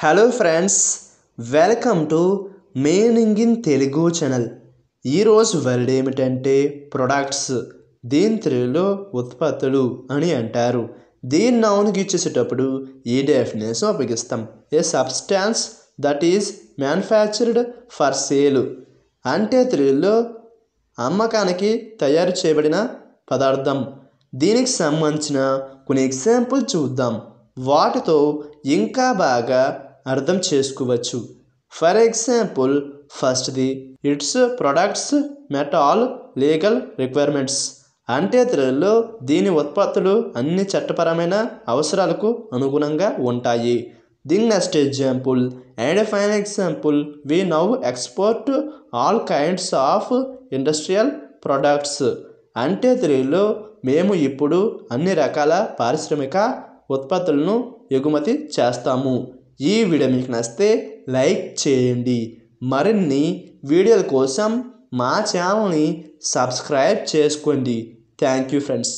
Hello friends, welcome to meaning in Telugu channel. ఈరోజు word ఏమిటంటే products. దీని తెలుగులో ఉత్పత్తులు అని అంటారు. దీని నౌన్కి ఇచ్చేసేటప్పుడు ఈ డెఫినేషన్ ఉపయోగిస్తాం. A substance that is manufactured for sale. అంటే తెలుగులో అమ్మకానికి తయారు చేయబడిన పదార్థం. దీనికి సంబంధించిన కొన్ని ఎగ్జాంపుల్ చూద్దాం. వాటితో ఇంకా బాగా అర్థం చేసుకోవచ్చు. ఫర్ ఎగ్జాంపుల్, ఫస్ట్ది it's products met all legal requirements. అంటే తెలుగులో దీని ఉత్పత్తులు అన్ని చట్టపరమైన అవసరాలకు అనుగుణంగా ఉంటాయి. దీని next example and final example, we now export all kinds of industrial products. అంటే తెలుగులో మేము ఇప్పుడు అన్ని రకాల పారిశ్రామిక ఉత్పత్తులను ఎగుమతి చేస్తాము. ఈ వీడియో మీకు నచ్చితే లైక్ చేయండి. మరిన్ని వీడియోల కోసం మా ఛానల్ని సబ్స్క్రైబ్ చేసుకోండి. Thank you friends.